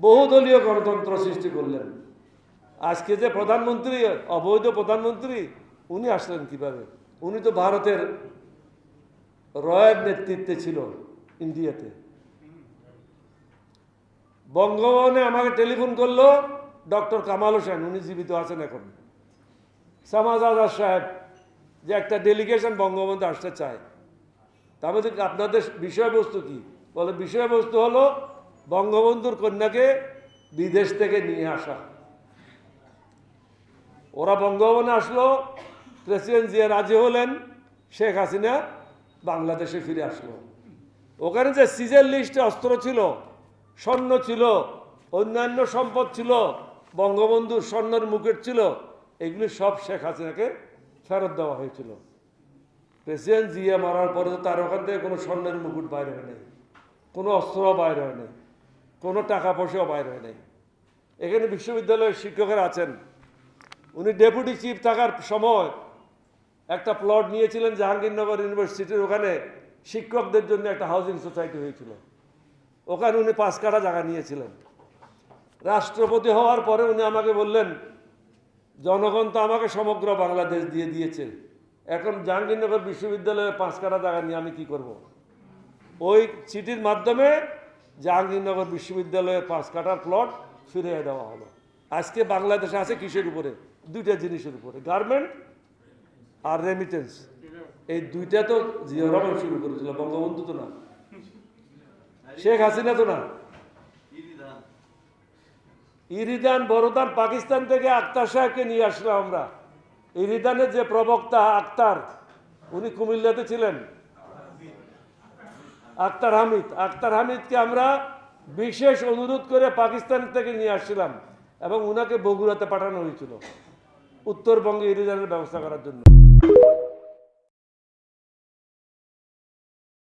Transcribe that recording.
বহুদলীয় গণতন্ত্র সৃষ্টি করলেন। আজকে যে প্রধানমন্ত্রী, অবৈধ প্রধানমন্ত্রী, উনি আসলেন কিভাবে? উনি তো ভারতের রয়ের নেতৃত্বে ছিল ইন্ডিয়াতে। বঙ্গভবনে আমাকে টেলিফোন করলো ডক্টর কামাল হোসেন, উনি জীবিত আছেন এখন, সামাজ আজাদ সাহেব, যে একটা ডেলিগেশন বঙ্গবন্ধু আসতে চায়। তার মধ্যে আপনাদের বিষয়বস্তু কি? বলে বিষয়বস্তু হলো বঙ্গবন্ধুর কন্যাকে বিদেশ থেকে নিয়ে আসা। ওরা বঙ্গভবনে আসলো, প্রেসিডেন্ট জিয়া রাজি হলেন, শেখ হাসিনা বাংলাদেশে ফিরে আসলো। ওখানে যে সিজের লিস্টে অস্ত্র ছিল, স্বর্ণ ছিল, অন্যান্য সম্পদ ছিল, বঙ্গবন্ধুর স্বর্ণের মুকুট ছিল, এগুলি সব শেখ হাসিনাকে ফেরত দেওয়া হয়েছিল। প্রেসিডেন্ট জিয়া মারার পরে তো তার ওখান থেকে কোনো স্বর্ণের মুকুট বাইর হয় নাই, কোনো অস্ত্রও বাইর হয় নাই, কোনো টাকা পয়সাও বাইর হয় নাই। এখানে বিশ্ববিদ্যালয়ের শিক্ষকেরা আছেন, উনি ডেপুটি চিফ থাকার সময় একটা প্লট নিয়েছিলেন জাহাঙ্গীরনগর ইউনিভার্সিটির ওখানে, শিক্ষকদের জন্য একটা হাউজিং সোসাইটি হয়েছিল, ওখানে উনি 5 কাঠা জায়গা নিয়েছিলেন। রাষ্ট্রপতি হওয়ার পরে উনি আমাকে বললেন, জনগণ তো আমাকে সমগ্র বাংলাদেশ দিয়ে দিয়েছে, এখন জাহাঙ্গীরনগর বিশ্ববিদ্যালয়ের 5 কাঠা জায়গা নিয়ে আমি কি করব? ওই চিঠির মাধ্যমে জাহাঙ্গীরনগর বিশ্ববিদ্যালয়ের 5 কাঠার প্লট ফিরিয়ে দেওয়া হলো। আজকে বাংলাদেশে আছে কিসের উপরে? 2টা জিনিসের উপরে, গার্মেন্ট আর রেমিটেন্স। এই 2টা তো জিয়া রহমান শুরু করেছিল, বঙ্গবন্ধু তো না, শেখ হাসিনা তো না। ইরিদান বড়দান পাকিস্তান থেকে আক্তার সাহেবকে নিয়ে আসলাম আমরা। ইরিদানের যে প্রবক্তা আক্তার, উনি কুমিল্লাতে ছিলেন, আক্তার হামিদকে আমরা বিশেষ অনুরোধ করে পাকিস্তান থেকে নিয়ে আসছিলাম এবং উনাকে বগুড়াতে পাঠানো হয়েছিল উত্তরবঙ্গে ইরিদানের ব্যবস্থা করার জন্য।